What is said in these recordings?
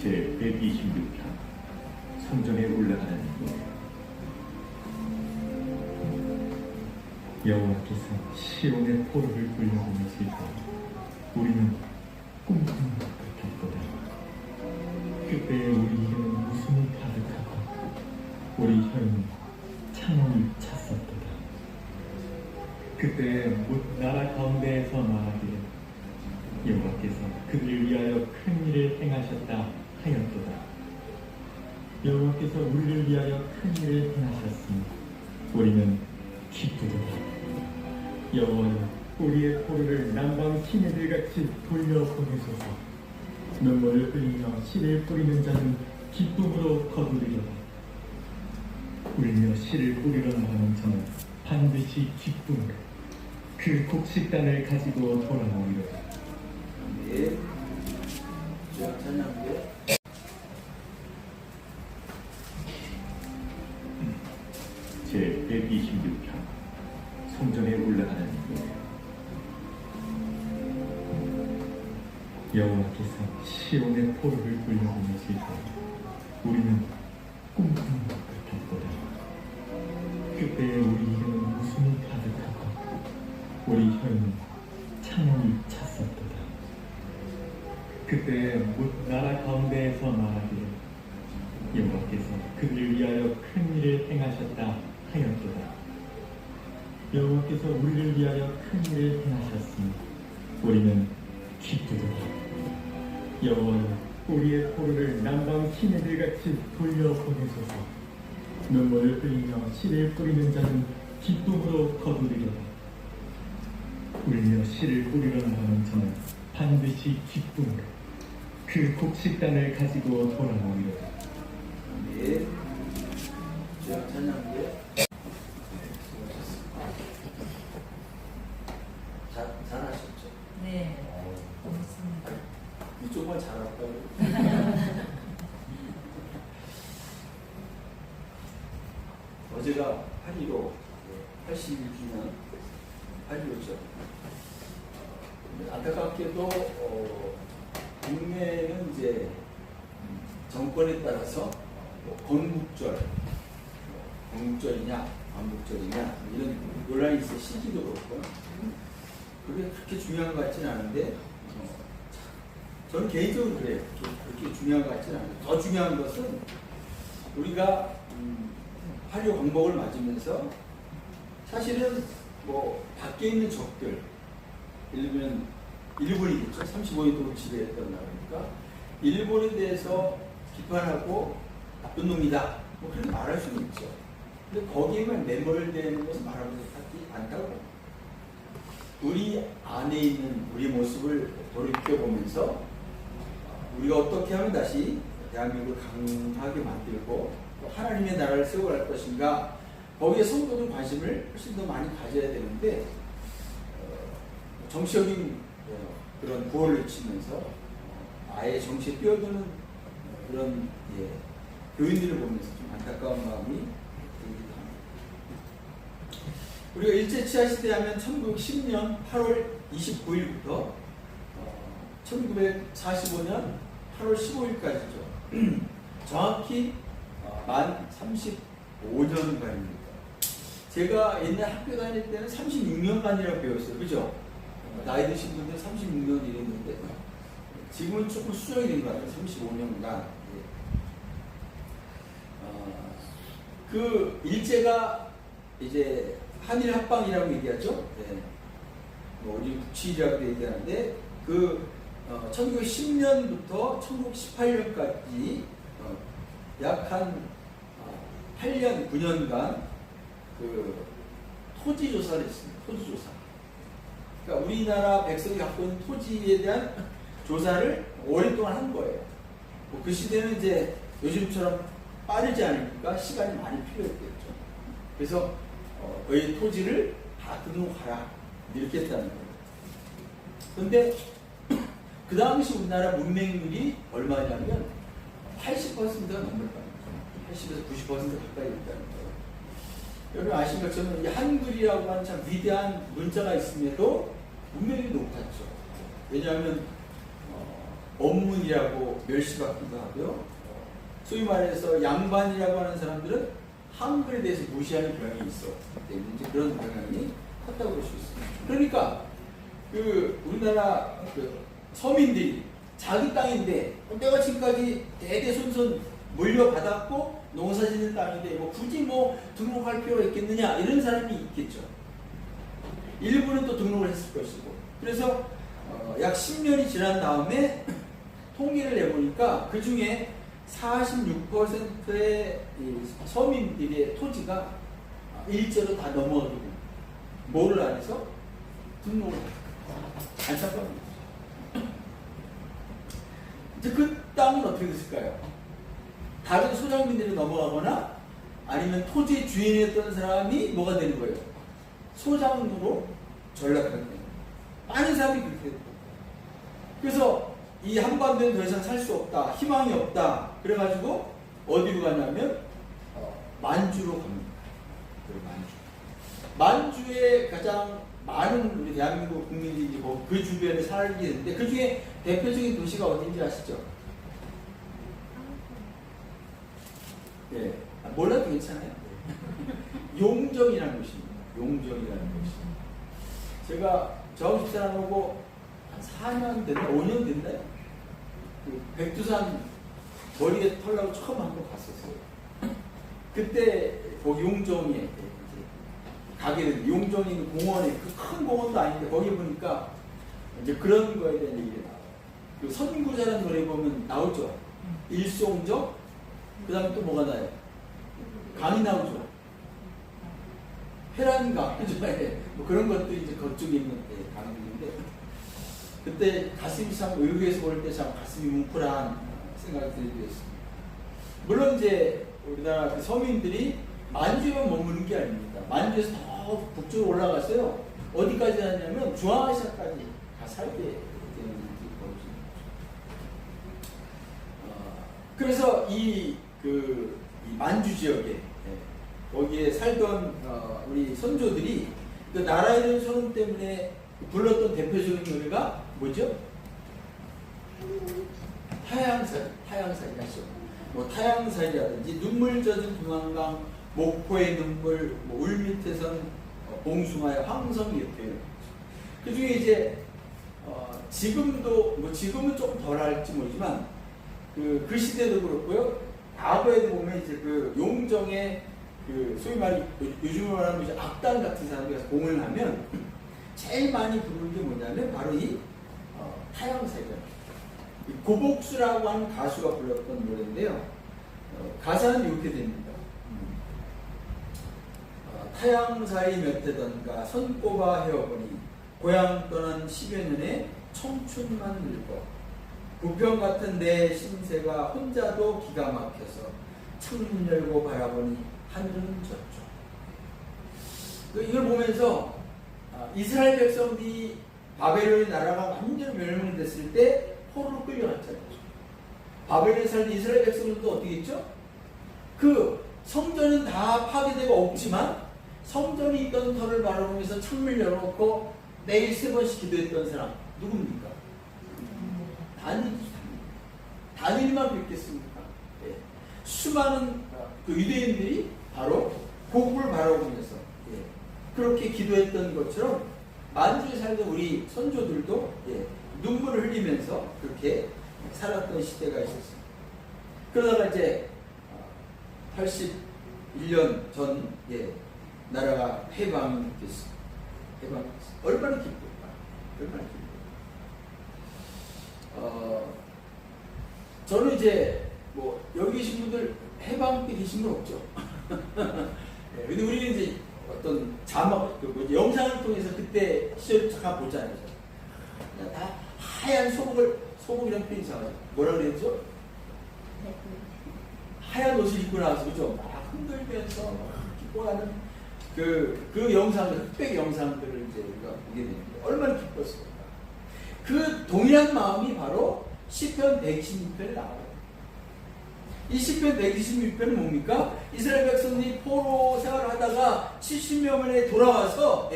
제126편 성전에 올라가는 길. 여호와께서 시온의 포로를 굴려보내실 때 우리는 꿈꾸는 것 같았거든. 그때의 우리 입에는 웃음이 가득하고 우리 혀에는 찬양이 찼었도다. 그때 못 나라 가운데에서 말하기를 여호와께서 그들을 위하여 큰 일을 행하셨다 하였도다. 여호와께서 우리를 위하여 큰 일을 행하셨으니 우리는 기쁘도다. 여호와여, 우리의 포로를 남방 시내들같이 돌려보내소서. 눈물을 흘리며 씨를 뿌리는 자는 기쁨으로 거두리로다. 울며 씨를 뿌리러 나가는 자는 반드시 기쁨으로 그 곡식단을 가지고 돌아오리로다. 네. 찬양대. 제126편 성전에 올라가는 길. 여호와께서 시온의 포로를 굴려보내실 때 우리는 꿈꾸는 것 같았거든. 그때의 우리 입에는 웃음이 가득하고 우리 혀에는 찬양이 찼었도다. 그때 못 나라 가운데에서 말하기를 여호와께서 그들을 위하여 큰 일을 행하셨다 하였도다. 여호와께서 우리를 위하여 큰 일을 행하셨으니 우리는 기쁘도다. 여호와여, 우리의 포로를 남방 시내들같이 돌려보내소서. 눈물을 흘리며 씨를 뿌리는 자는 기쁨으로 거두리로다. 울며 씨를 뿌리러 나가는 자는 반드시 기쁨으로 그 곡식단을 가지고 돌아오리로다. 네. 찬양대. 잘하셨죠? 네, 고맙습니다. 이쪽만 잘했다고. 어제가 8.15, 81주년 8.15죠. 안타깝게도 국내는 이제 정권에 따라서 건국절, 건국절이냐, 광복절이냐 이런 논란이 있어 시기도 그렇고 그게 그렇게 중요한 것 같지는 않은데 저는 개인적으로 그래요. 그렇게 중요한 것 같지는 않아요. 더 중요한 것은 우리가 8.15 광복을 맞으면서 사실은 뭐 밖에 있는 적들, 예를 들면 일본이겠죠. 35년 동안 지배했던 나라니까 일본에 대해서 비판하고 나쁜 놈이다 뭐 그렇게 말할 수는 있죠. 근데 거기에만 매몰되는 것은 말하고 싶지 않다고. 우리 안에 있는 우리 모습을 돌이켜보면서 우리가 어떻게 하면 다시 대한민국을 강하게 만들고 또 하나님의 나라를 세워갈 것인가, 거기에 성도는 관심을 훨씬 더 많이 가져야 되는데 정치적인 그런 구호를 외치면서 아예 정치에 뛰어드는 그런 교인들을 보면서 좀 안타까운 마음이 들기도 합니다. 우리가 일제치하시대 하면 1910년 8월 29일부터 1945년 8월 15일까지죠. 정확히 만 35년간입니다. 제가 옛날 학교 다닐 때는 36년간이라고 배웠어요. 그죠? 나이 드신 분들 36년 이랬는데 지금은 조금 수정이 된 것 같아요. 35년간. 그 일제가 이제 한일 합방이라고 얘기하죠. 네. 뭐 우리 국치라고 얘기하는데 그 1910년부터 1918년까지 약 한 8년, 9년간 그 토지 조사를 했습니다. 토지 조사. 그러니까 우리나라 백성이 갖고 있는 토지에 대한 조사를 오랜 동안 한 거예요. 그 시대는 이제 요즘처럼 빠르지 않으니까 시간이 많이 필요했겠죠. 그래서 이 토지를 다 등록하라 이렇게 했다는 거예요. 그런데 그 당시 우리나라 문맹률이 얼마냐면 80%가 넘을 거예요. 80에서 90% 가까이 있다는 거예요. 여러분 아신 것처럼 이 한글이라고 하는 참 위대한 문자가 있음에도 문맹률이 높았죠. 왜냐하면 언문이라고 멸시받기도 하고요. 소위 말해서 양반이라고 하는 사람들은 한글에 대해서 무시하는 경향이 있어. 때문에 이제 그런 경향이 컸다고 볼 수 있습니다. 그러니까 그 우리나라 그 서민들이 자기 땅인데 내가 지금까지 대대손손 물려받았고 농사짓는 땅인데 뭐 굳이 뭐 등록할 필요가 있겠느냐 이런 사람이 있겠죠. 일부는 또 등록을 했을 것이고. 그래서 약 10년이 지난 다음에 통계를 내보니까 그 중에 46%의 서민들의 토지가 일제로 다 넘어가게 됩니다. 뭐를 안 해서? 등록을 안타까운 거죠. 이제 그 땅은 어떻게 됐을까요? 다른 소장민들이 넘어가거나 아니면 토지 주인이었던 사람이 뭐가 되는 거예요? 소장으로 전락하게 되는 거예요. 많은 사람이 그렇게 됐고. 그래서 이 한반도는 더 이상 살 수 없다, 희망이 없다. 그래가지고 어디로 가냐면 만주로 갑니다. 만주에 가장 많은 우리 대한민국 국민들이 그 주변에 살게 되는데 그 중에 대표적인 도시가 어딘지 아시죠? 예, 몰라도 괜찮아요. 용정이라는 곳입니다. 용정이라는 곳이. 제가 저하고 집사람하고 한 4년 됐나? 5년 됐나요? 그 백두산 머리에 털라고 처음 한번 갔었어요. 그때 거기 용정에 이제 가게 된 용정에 있는 공원에 그 큰 공원도 아닌데 거기 보니까 이제 그런 거에 대한 얘기가 나와요. 그 선구자라는 노래 보면 나오죠. 일송정. 그 다음에 또 뭐가 나요? 강이 나오죠. 회란강. 그죠? 뭐 그런 것들이 이제 그쪽에 있는 강들인데 그때 가슴이 참 의외에서 볼 때 참 가슴이 뭉클한 생각이 들게 됐습니다. 물론 이제 우리나라 그 서민들이 만주에만 머무는 게 아닙니다. 만주에서 더 북쪽으로 올라갔어요. 어디까지 갔냐면 중앙아시아까지 다 살게 되는 일이 벌어집니다. 그래서 이 만주 지역에 거기에 살던 우리 선조들이 그 나라에 대한 소름 때문에 불렀던 대표적인 노래가 뭐죠? 타양살이라죠. 뭐 타양살이라든지 눈물 젖은 동안강, 목포의 눈물, 뭐 울밑에선 봉숭아의 황성이 이렇게. 그 중에 이제 지금도 뭐 지금은 조금 덜할지 모르지만 그 시대도 그렇고요. 과거에도 보면 이제 그 용정의 그 소위 말해 요즘으로 말하면 이제 악단 같은 사람들이 가서 공연을 하면 제일 많이 부르는 게 뭐냐면 바로 이 타양살이에요. 고복수라고 하는 가수가 불렀던 노래인데요. 가사는 이렇게 됩니다. 타양살이 몇 대던가 손꼽아 헤어보니 고향 떠난 10여 년에 청춘만 늙어 부평 같은 내 신세가 혼자도 기가 막혀서 창문 열고 바라보니 하늘은 저쪽. 이걸 보면서 이스라엘 백성들이 바벨론의 나라가 완전히 멸망됐을 때 포로로 끌려갔잖아요. 바벨론에 살던 이스라엘 백성들도 어떻게 했죠? 그 성전은 다 파괴되고 없지만 성전이 있던 터를 바라보면서 창문을 열어놓고 매일 3번씩 기도했던 사람 누굽니까? 다니엘만 그랬겠습니까? 예. 수많은 그 유대인들이 바로 고국을 바라보면서 그렇게 기도했던 것처럼 만주에 살던 우리 선조들도 눈물을 흘리면서 그렇게 살았던 시대가 있었습니다. 그러다가 이제 81년 전 나라가 해방이 됐습니다. 얼마나 기쁠까? 얼마나 기쁠까? 저는 이제 뭐 여기 계신 분들 해방 때 계신 분 없죠. 근데 우리는 이제 어떤 자막, 영상을 통해서 그때 시절을 잠깐 보잖아요. 다 하얀 소복 이런 편이 있어가지고 뭐라 그랬죠? 하얀 옷을 입고 나와서 그죠? 막 흔들면서 막 기뻐하는 그 영상들, 흑백 영상들을 이제 우리가 보게 되는데 얼마나 기뻤을까? 그 동일한 마음이 바로 시편 126편에 나와요. 이 시편 126편은 뭡니까? 이스라엘 백성들이 포로 생활을 하다가 70여 만에 돌아와서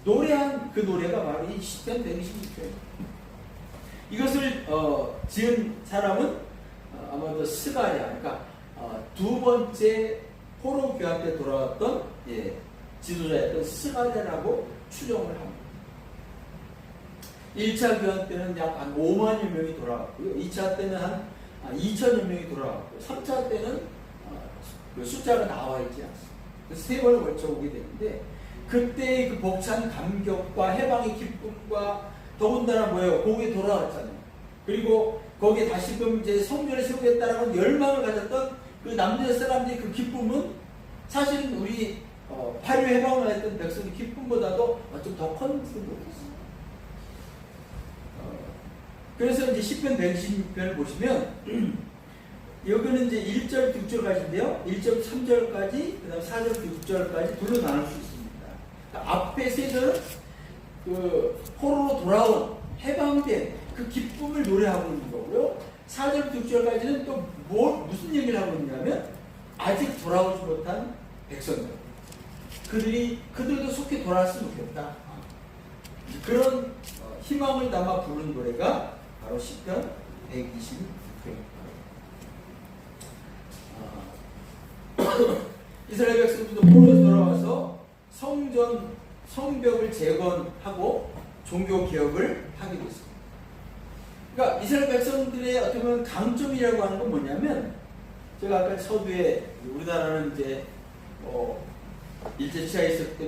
노래한 그 노래가 바로 이 시편 126편. 이것을 지은 사람은 아마도 스가랴, 그러니까 두 번째 포로 교환 때 돌아왔던 지도자였던 스가랴라고 추정을 합니다. 1차 교환 때는 약 한 5만여 명이 돌아왔고요. 2차 때는 한 2천여 명이 돌아왔고요. 3차 때는 그 숫자가 나와 있지 않습니다. 그래서 세 번을 걸쳐 오게 되는데 그때의 그 벅찬 감격과 해방의 기쁨과 더군다나 뭐예요? 거기에 돌아왔잖아요. 그리고 거기에 다시금 이제 성전을 세우겠다라는 열망을 가졌던 그 남녀 사람들의 그 기쁨은 사실은 우리 8.15 해방을 했던 백성의 기쁨보다도 좀 더 큰 기쁨이 있습니다. 그래서 이제 10편 116편을 보시면 여기는 이제 1절, 6절까지인데요. 1절, 3절까지, 그 다음 4절, 6절까지 둘로 나눌 수 있습니다. 그러니까 앞에 세 절은 그 포로로 돌아온 해방된 그 기쁨을 노래하고 있는 거고요. 4절, 6절까지는 또 무슨 얘기를 하고 있냐면 아직 돌아오지 못한 백성들. 그들도 속히 돌아왔으면 좋겠다. 그런 희망을 담아 부른 노래가 바로 시편 126편입니다. 이스라엘 백성들도 포로에서 돌아와서 성벽을 재건하고 종교 개혁을 하게 됐습니다. 그러니까 이스라엘 백성들의 어떻게 보면 강점이라고 하는 건 뭐냐면 제가 아까 서두에 우리나라는 이제 일제치하에 있을 때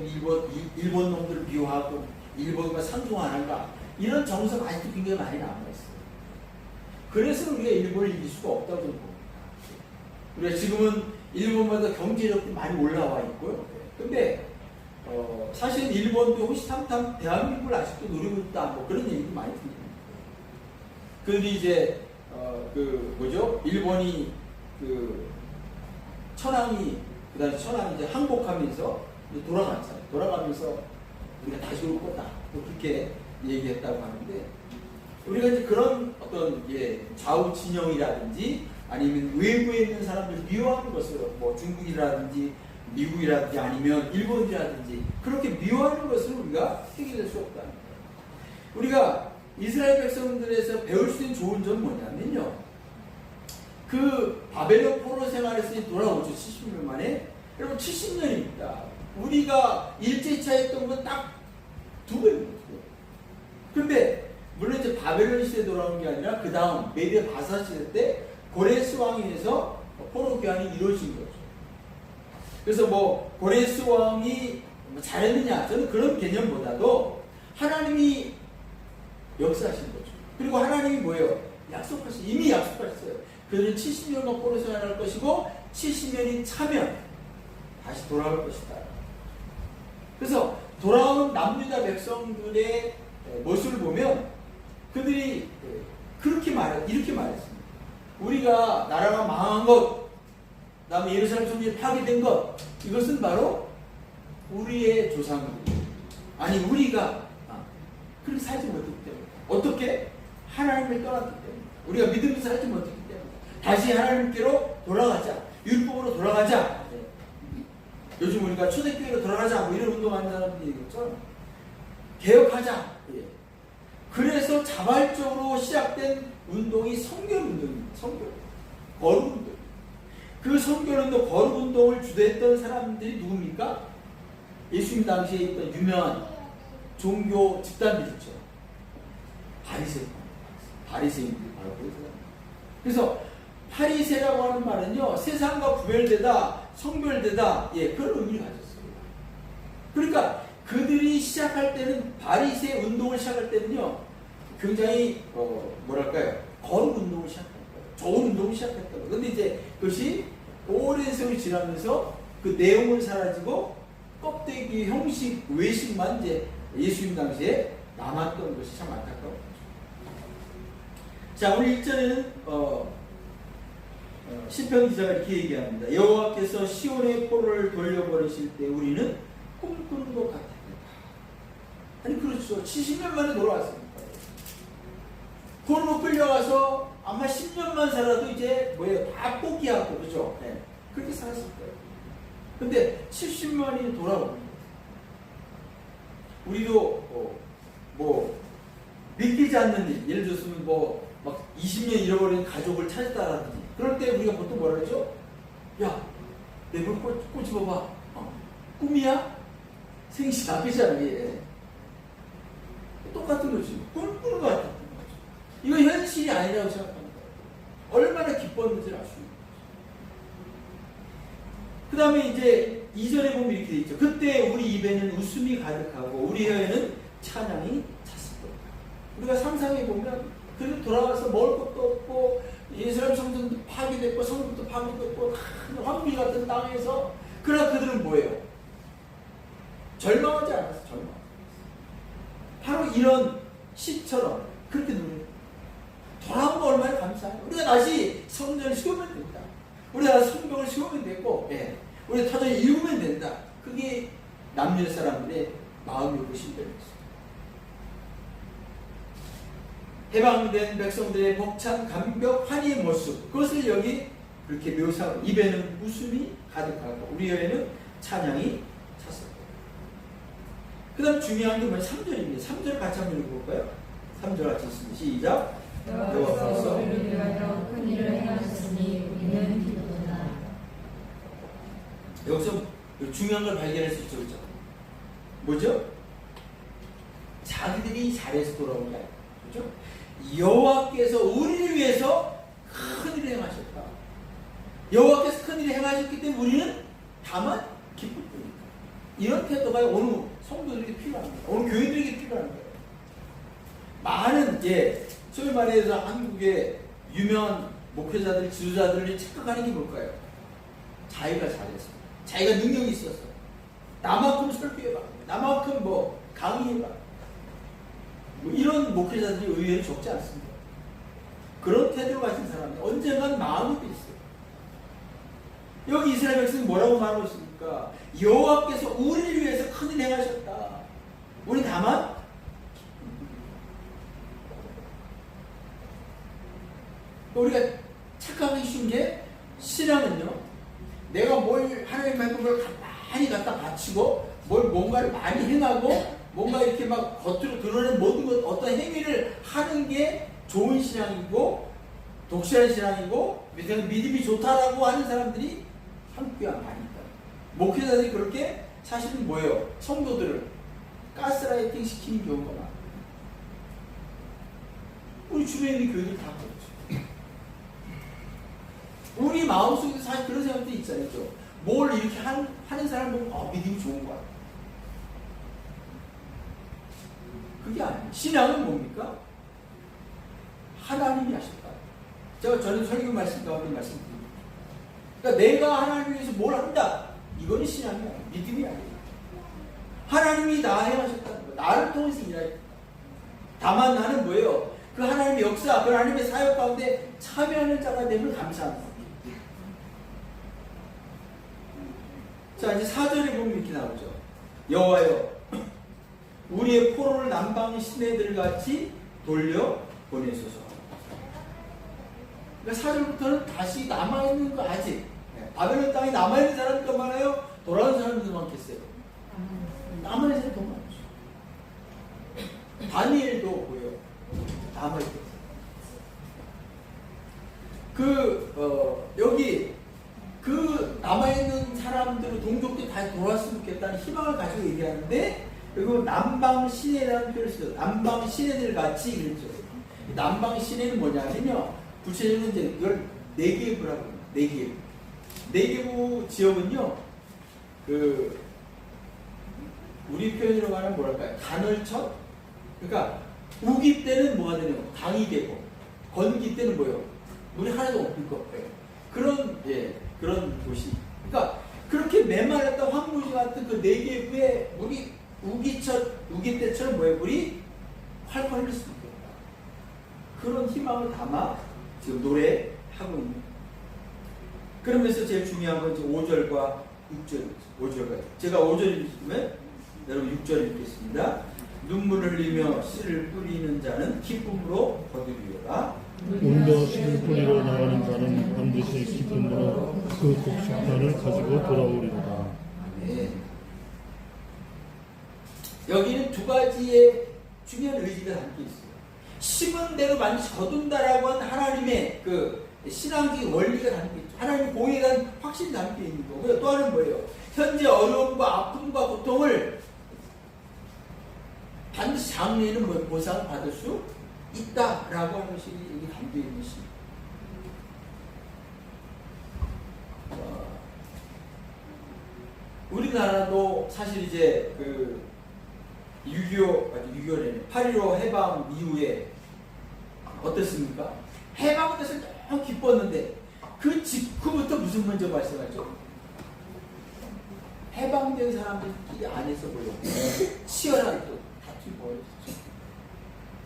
일본 놈들을 미워하고 일본과 상종하는가 이런 정서가 아직도 굉장히 많이 남아있어요. 그래서 우리가 일본을 이길 수가 없다고 봅니다. 우리가 지금은 일본보다 경제력도 많이 올라와 있고요. 근데 사실 일본도 호시탐탐 대한민국을 아직도 노리고 있다 뭐 그런 얘기도 많이 듭니다. 근데 이제 일본이 그 천황이 그다음에 천황이 이제 항복하면서 돌아갔잖아요. 돌아가면서 우리가 다시 올 거다. 그렇게 얘기했다고 하는데 우리가 이제 그런 어떤 좌우 진영이라든지 아니면 외부에 있는 사람들 미워하는 것을 뭐 중국이라든지 미국이라든지 아니면 일본이라든지 그렇게 미워하는 것을 우리가 해결할 수 없다는 거예요. 우리가 이스라엘 백성들에서 배울 수 있는 좋은 점은 뭐냐면요. 그 바벨론 포로 생활에서 돌아오죠. 70년 만에. 여러분 70년입니다. 우리가 일제차에 했던 건 딱 2배입니다. 근데 물론 이제 바벨론 시대에 돌아온 게 아니라 그 다음 메데 바사 시대 때 고레스 왕에 의해서 포로 교환이 이루어진 거죠. 그래서 뭐 고레스 왕이 잘했느냐 저는 그런 개념보다도 하나님이 역사하신 거죠. 그리고 하나님이 뭐예요? 이미 약속하셨어요. 그들은 70년간 포로 생활할 것이고 70년이 차면 다시 돌아올 것이다. 그래서 돌아온 남유다 백성들의 모습을 보면 그들이 이렇게 말했습니다. 우리가 나라가 망한 것, 그다음에 예루살렘 성전이 파괴된 것, 이것은 바로 우리의 조상들, 아니 우리가 그렇게 살지 못했기 때문에. 어떻게? 하나님을 떠났기 때문에. 우리가 믿음으로 살지 못했기 때문에. 다시 하나님께로 돌아가자. 율법으로 돌아가자. 요즘 우리가 초대교회로 돌아가자 뭐 이런 운동하는 사람들이 얘기했죠. 개혁하자. 그래서 자발적으로 시작된 운동이 성결운동입니다. 거룩운동. 그 성결운동, 거룩운동을 주도했던 사람들이 누굽니까? 예수님 당시에 있던 유명한 종교 집단들 있죠. 바리새인들이 바로 그 사람. 그래서 파리새라고 하는 말은요, 세상과 구별되다, 성별되다, 그런 의미를 가졌어요. 그러니까 그들이 시작할 때는 바리새 운동을 시작할 때는요, 굉장히 거룩 운동을 시작했던 거예요. 좋은 운동을 시작했던 거예요. 근데 이제 그것이 오랜 세월이 지나면서 그 내용은 사라지고 껍데기, 형식, 외식만 이제 예수님 당시에 남았던 것이 참 안타까운 거죠. 자, 오늘 1절에는 시편 기자가 이렇게 얘기합니다. 여호와께서 시온의 포로를 돌려버리실 때 우리는 꿈꾸는 것 같았다. 아니 그렇죠. 70년 만에 돌아왔습니다. 포로로 끌려가서 아마 10년만 살아도 이제 다 포기하고 그죠? 그렇게 살았을 거예요. 근데 70만이 돌아옵니다. 우리도 믿기지 않는 일, 예를 들어서 뭐 막 20년 잃어버린 가족을 찾았다라든지 그럴 때 우리가 보통 뭐라 그러죠? 야, 내 물 꼬집어봐. 꿈이야? 생시다. 그잖아. 예. 똑같은 거지. 꿈꾸는 것 같은 거죠. 이거 현실이 아니라고 생각합니다. 얼마나 기뻤는지를 알 수 있는 거죠. 그 다음에 이제 2절에 보면 이렇게 돼 있죠. 그때 우리 입에는 웃음이 가득하고 우리 혀에는 찬양이 찼을 겁니다. 우리가 상상해 보면 그래도 돌아가서 먹을 것도 없고 예수님 성전도 파괴됐고 성전도 파괴됐고 큰 황무지 같은 땅에서 그러나 그들은 뭐예요? 절망하지 않았어. 절망. 바로 이런 시처럼 그렇게 누려요. 돌아온 거 얼마나 감사해요. 우리가 다시 성전을 세우면 된다. 우리가 성경을 세우면 되고 예. 우리가 터전을 이루면 된다. 그게 남녀 사람들의 마음이고 신들이었어요. 해방된 백성들의 벅찬 감격 환희의 모습 그것을 여기 그렇게 묘사하고 입에는 웃음이 가득하고 우리 혀에는 찬양이 찼을 거예요. 그 다음 중요한 게 뭐냐 3절입니다. 3절 같이 한번 읽어볼까요? 3절 같이 읽습니다. 시작. 여호와께서 우리를 위하여 큰 일을 행하셨으니 우리는 기쁘도다. 여기서 중요한 걸 발견할 수 있죠. 그렇죠? 뭐죠? 자기들이 잘해서 돌아온 게 아니에요. 그렇죠? 여호와께서 우리를 위해서 큰 일을 행하셨다. 여호와께서 큰 일을 행하셨기 때문에 우리는 다만 기쁠 뿐이다. 이런 태도가 오늘 성도들에게 필요합니다. 오늘 교인들에게 필요한 거예요. 많은 소위 말해서 한국의 유명한 목회자들, 지도자들을 착각하는 게 뭘까요? 자기가 잘했어. 자기가 능력이 있었어. 나만큼 설교해봐. 나만큼 뭐 강의해봐. 뭐 이런 목회자들이 의외로 적지 않습니다. 그런 태도를 가진 사람이 언젠간 마음이 돼 있어요. 여기 이스라엘 백성이 뭐라고 말하고 있습니까? 여호와께서 우리를 위해서 큰일 행하셨다. 우리 다만 우리가 착각하기 쉬운 게 신앙은요. 내가 뭘 하나님 말씀을 많이 갖다 바치고 뭔가를 많이 행하고 뭔가 이렇게 막 겉으로 드러내는 모든 것 어떤 행위를 하는 게 좋은 신앙이고 독실한 신앙이고 믿음이 좋다라고 하는 사람들이 한국에 많이 있다. 목회자들이 그렇게 사실은 뭐예요? 성도들을 가스라이팅 시키는 경우가 많아요. 우리 주변에 있는 교회들 다 그렇죠. 우리 마음속에 사실 그런 생각도 있잖아요. 뭘 이렇게 하는 사람 보면 믿음이 좋은 것 같아요. 그게 아니에요. 신앙은 뭡니까? 하나님이 하셨다. 저는 설교 말씀 가운데 말씀드립니다. 그러니까 내가 하나님 위해서 뭘 한다. 이거는 신앙이 아니에요. 믿음이 아니에요. 하나님이 나 행하셨다는 거예요. 나를 통해서 일하셨다. 다만 나는 뭐예요? 그 하나님의 역사, 그 하나님의 사역 가운데 참여하는 자가 됨을 감사합니다. 자, 이제 4절에 보면 이렇게 나오죠. 여호와여 우리의 포로를 남방 시내들 같이 돌려 보내소서. 그러니까 4절부터는 다시 남아있는 거 아직 바벨론 땅에 남아있는 사람이 더 많아요? 돌아온 사람이 더 많겠어요? 남아있는 사람이 더 많죠. 다니엘도 보여 남아있겠어요. 여기 그 남아있는 사람들은 동족들이 다시 돌아왔으면 좋겠다는 희망을 가지고 얘기하는데 그리고 남방 시내라는 표현을 쓰죠. 남방 시내들 같이 그랬죠. 남방 시내는 뭐냐면요. 구체적으로 이제 이걸 네게브라고 합니다. 네게브. 네게브 지역은요. 우리 표현으로 말하면 뭐랄까요? 간헐천? 그러니까 우기 때는 뭐가 되냐면 강이 되고 건기 때는 뭐예요? 물이 하나도 없을 것 같아요. 그런 곳이. 그러니까 그렇게 메말랐던 황무지 같은 그 네게브에 물이 우기 때처럼 뭐예요? 물이 활활 흘릴 수 있겠다. 그런 희망을 담아 지금 노래하고 있는 거예요. 그러면서 제일 중요한 건 5절과 6절이죠. 5절까지. 제가 5절 읽으면 여러분 6절 읽겠습니다. 눈물을 흘리며 씨를 뿌리는 자는 기쁨으로 거두리로다. 울며 씨를 뿌리러 나가는 자는 반드시 기쁨으로 그 곡식판을 가지고 돌아오리로다. 네. 여기는 두 가지의 중요한 의지가 담겨 있어요. 심은 대로 반드시 거둔다라고 한 하나님의 그 신앙적인 원리가 담겨 있죠. 하나님의 공에 대한 확신이 담겨 있는 거고요. 또 하나는 뭐예요? 현재 어려움과 아픔과 고통을 반드시 장래에는 뭐 보상을 받을 수 있다라고 하는 것이 여기 담겨 있는 것입니다. 우리나라도 사실 이제 그 6.25년 8.15 해방 이후에 어땠습니까? 해방을 해서 너무 기뻤는데 그 직후부터 무슨 문제가 발생하죠? 해방된 사람들끼리 안에서 보여 치열하게 또 다투고 벌어졌죠.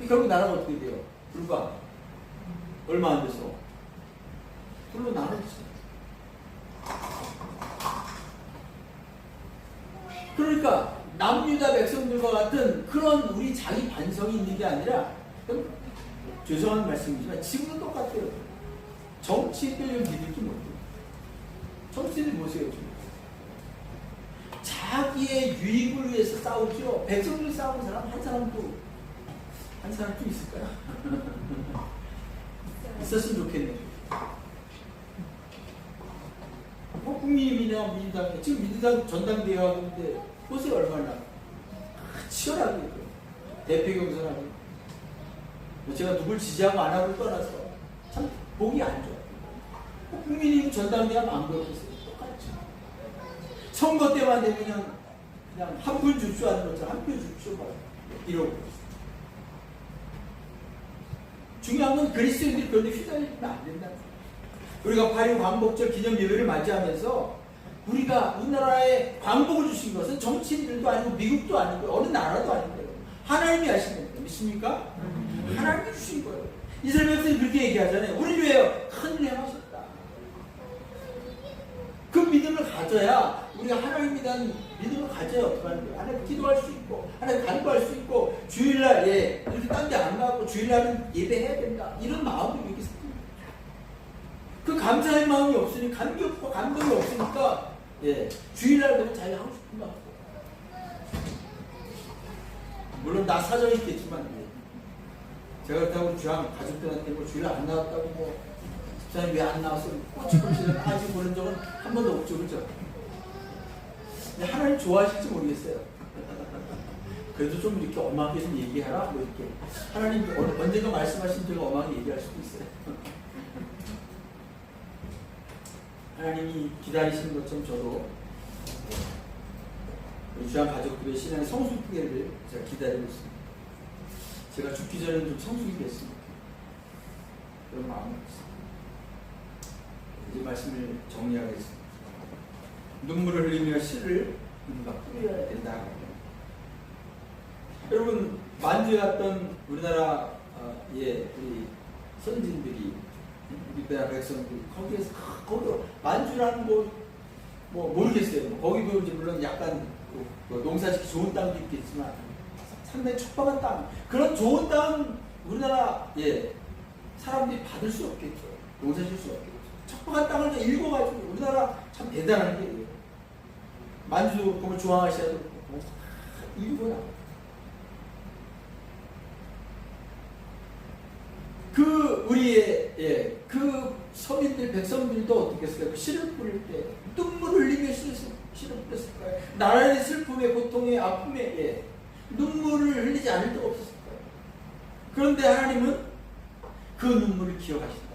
결국 나라가 어떻게 돼요? 불과 얼마 안 돼서 둘로 나눠졌어요. 그러니까 남유다 백성들과 같은 그런 우리 자기 반성이 있는 게 아니라 죄송한 말씀이지만 지금도 똑같아요. 정치인들 믿을지 못해요. 정치인들 보세요. 지금. 자기의 유익을 위해서 싸우죠. 백성들 싸우는 사람 한 사람도 있을까요? 있었으면 좋겠네요. 국민의힘이나 민주당, 지금 민주당 전당대회 하고 있는데 보세요 얼마나 치열하게 대표 경선하고 제가 누굴 지지하고 안 하고 떠나서 참 보기 안 좋아요. 국민의힘 전당대회 하면 안 그렇겠어요. 똑같죠. 선거 때만 되면 그냥 한 분 줍쇼 하는 것처럼 한 표 줍쇼 이러고 중요한 건 그리스도인들이 그런데 휘둘리면 안 된다는 거예요. 우리가 8.15 광복절 기념 예배를 맞이하면서 우리가 우리나라에 광복을 주신 것은 정치인들도 아니고 미국도 아니고 어느 나라도 아닌데요. 하나님이 하신 겁니다. 믿습니까? 하나님이 주신 거예요. 이스라엘 백성이 그렇게 얘기하잖아요. 우리 왜요? 큰일 행하셨다. 그 믿음을 가져야 우리가 하나님에 대한 믿음을 가져야 어떻게 하는 거예요? 하나님 기도할 수 있고 하나님 간구할 수 있고 주일날 이렇게 딴 데 안 가고 주일날은 예배해야 된다. 이런 마음이 여기 있습니다. 그 감사의 마음이 없으니 감기 없고 감동이 없으니까 주일날 되면 자기가 하고 싶은 마음. 물론 나 사정이 있겠지만 제가 그렇다고 주양 가족들한테 뭐 주일 안 나왔다고 뭐 집사님 왜 안 나왔어? 꼬치꼬치 따지고 그런 적은 한 번도 없죠. 그렇죠? 근데 하나님 좋아하실지 모르겠어요. 그래도 좀 이렇게 엄하게 좀 얘기하라 뭐 이렇게 하나님 언젠가 말씀하신 적을 엄하게 얘기할 수도 있어요. 하나님이 기다리시는 것처럼 저도 우리 주양 가족들의 신앙의 성숙기를 제가 기다리고 있습니다. 제가 죽기 전에 좀 성숙이 됐습니다. 그런 마음이 있습니다. 이제 말씀을 정리하겠습니다. 눈물을 흘리며 씨를 우리가 뿌려야 된다. 여러분 만주에 갔던 우리나라 우리 선진들이 우리나라 백성들이 거기에서 거기도 만주라는 뭐 모르겠어요. 거기도 이제 물론 약간 농사짓기 좋은 땅도 있겠지만 상당히 척박한 땅 그런 좋은 땅 우리나라 사람들이 받을 수 없겠죠. 농사질 수 없겠죠. 척박한 땅을 읽어가지고 우리나라 참 대단한 게 만주 보면 중앙아시아도 읽어나 그 우리의 그 서민들 백성들도 어떻게 했을까요? 그 씨를 뿌릴 때 눈물을 흘리며 씨를 뿌렸을까요? 나라의 슬픔에 고통에 아픔에 눈물을 흘리지 않을 데가 없었을까요? 그런데 하나님은 그 눈물을 기억하신다.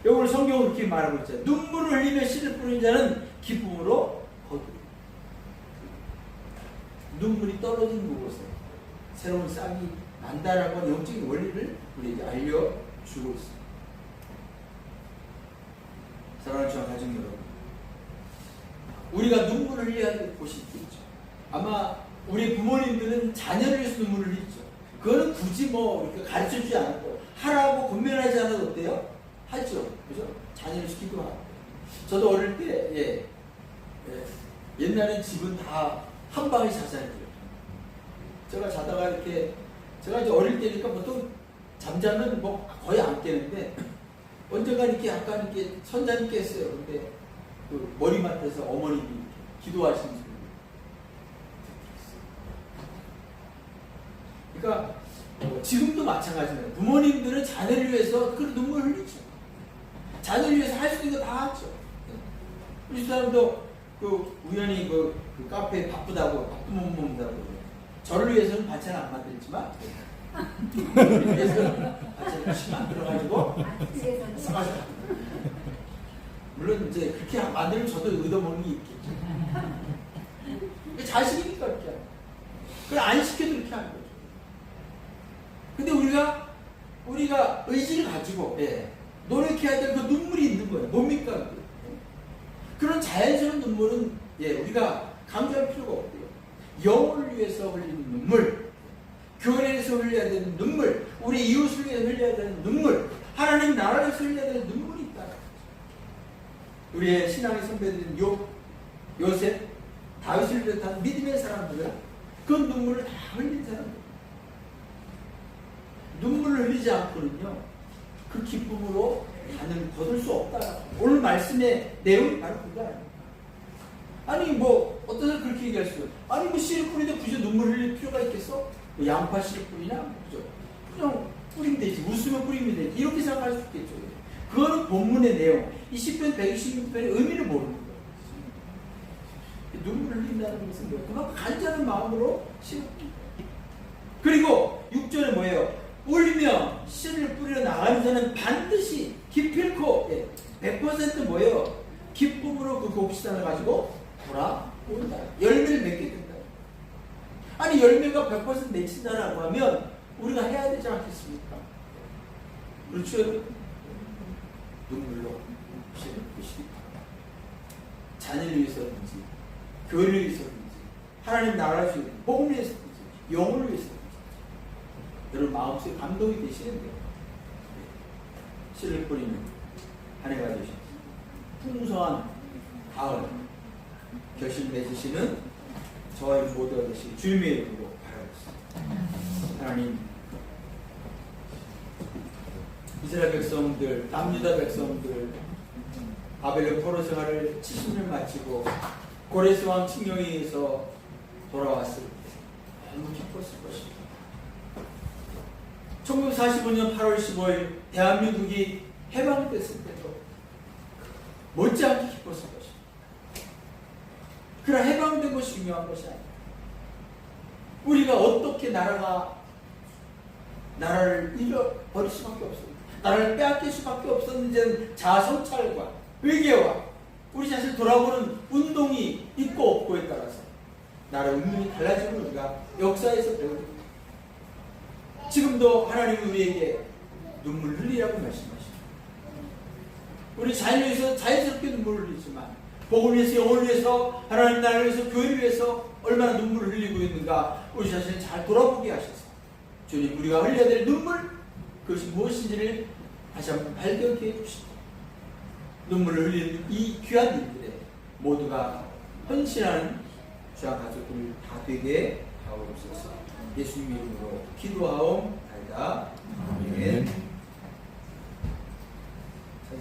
여기 성경은 이렇게 말하고 있잖아요. 눈물을 흘리며 씨를 뿌린 자는 기쁨으로 거두리라. 눈물이 떨어진 곳에 새로운 싹이 난다라고 하는 영적인 원리를 우리에게 알려주고 있습니다. 사랑하는 주와 가족 여러분, 우리가 눈물을 흘려야 될 곳이 있겠죠. 아마 우리 부모님들은 자녀를 위해서 눈물을 흘리죠. 그거는 굳이 뭐 이렇게 가르쳐주지 않고 하라고 권면하지 않아도 어때요? 하죠. 그죠? 자녀를 시키고 하고. 저도 어릴 때 옛날엔 집은 다 한 방에 자잖아요. 제가 자다가 이렇게 제가 이제 어릴 때니까 보통 잠자면 뭐 거의 안 깨는데 언젠가 이렇게 약간 이렇게 선잠이 깼어요. 근데 그 머리맡에서 어머님이 기도하시는 소리. 그러니까 지금도 마찬가지입니다. 부모님들은 자녀를 위해서 그 눈물 흘리죠. 자녀를 위해서 할 수 있는 거 다 하죠. 우리 사람도 우연히 그 카페에 바쁘다고 바쁜 못 먹는다고 저를 위해서는 반찬 안 만들지만 저를 위해서는 반찬 열심히 만들어가지고 싸가지고 물론 이제 그렇게 만들면 저도 얻어먹는 게 있겠죠. 자식이니까 그렇게 하는 거예요. 그걸 안 시켜도 그렇게 하는 거죠. 근데 우리가 의지를 가지고 노력해야 될 그 눈물이 있는 거예요. 뭡니까? 그런 자연스러운 눈물은 우리가 강조할 필요가 없고요. 영혼을 위해서 흘리는 눈물, 교회를 위해서 흘려야 되는 눈물, 우리 이웃을 위해서 흘려야 되는 눈물, 하나님 나라를 위해서 흘려야 되는 눈물이 있다. 우리의 신앙의 선배들인 요셉, 다윗을 비롯한 믿음의 사람들은 그 눈물을 다 흘린 사람들. 눈물을 흘리지 않고는요, 그 기쁨으로 단을 거둘 수 없다. 오늘 말씀의 내용이 바로 그거 아닙니까? 아니 어떤 사람 그렇게 얘기할 수 있어요. 아니 씨를 뿌리는데 굳이 눈물 흘릴 필요가 있겠어? 양파 씨를 뿌리나? 그죠? 그냥 뿌리면 되지. 웃으면 뿌리면 되지. 이렇게 생각할 수 있겠죠. 그거는 본문의 내용. 이 시편 126편의 의미를 모르는 거예요. 눈물을 흘린다는 것은 뭐예요? 그만큼 간절한 마음으로 씨를 뿌린다. 그리고 6절에 뭐예요? 울며 씨를 뿌려 나가는 자는 반드시 기필코 100% 뭐예요? 기쁨으로 그 곡식단을 가지고 돌아온다. 열매를 맺게 된다. 아니 열매가 100% 맺힌다라고 하면 우리가 해야 되지 않겠습니까? 그렇죠? 눈물로 씨를 뿌리시기 바랍니다. 자녀를 위해서든지 교회를 위해서든지 하나님 나라를 위해서 복음을 위해서든지 영혼을 위해서든지 여러분 마음속에 감동이 되시는데요. 씨를 뿌리는 한 해가 되시고 풍성한 가을 결실 맺으시는 저와 모두가 되시기 주님의 이름으로 바라겠습니다. 하나님 이스라엘 백성들, 남유다 백성들 바벨론 포로 생활을 70년 마치고 고레스 왕 칙령에 의해서 돌아왔을 때 너무 기뻤을 것입니다. 1945년 8월 15일 대한민국이 해방됐을 때도 못지않게 기뻤을 것입니다. 그러나 해방된 것이 중요한 것이 아니에요. 우리가 어떻게 나라를 잃어버릴 수밖에 없습니다. 나라를 빼앗길 수밖에 없었는지는 자성찰과 회개와 우리 자신을 돌아보는 운동이 있고 없고에 따라서 나라의 운명이 달라지는 우리가 역사에서 배웁니다. 지금도 하나님은 우리에게 눈물 흘리라고 말씀하십니다. 우리 자연을 위해서 자연스럽게 눈물을 흘리지만 복음을 위해서, 영혼을 위해서, 하나님 나라를 위해서, 교회를 위해서 얼마나 눈물을 흘리고 있는가 우리 자신을 잘 돌아보게 하셔서 주님 우리가 흘려야 될 눈물 그것이 무엇인지를 다시 한번 발견케 해주시고 눈물을 흘리는 이 귀한 일들에 모두가 헌신하는 주와 가족들 다 되게 하옵소서. 예수님 이름으로 기도하옵나이다. 아멘.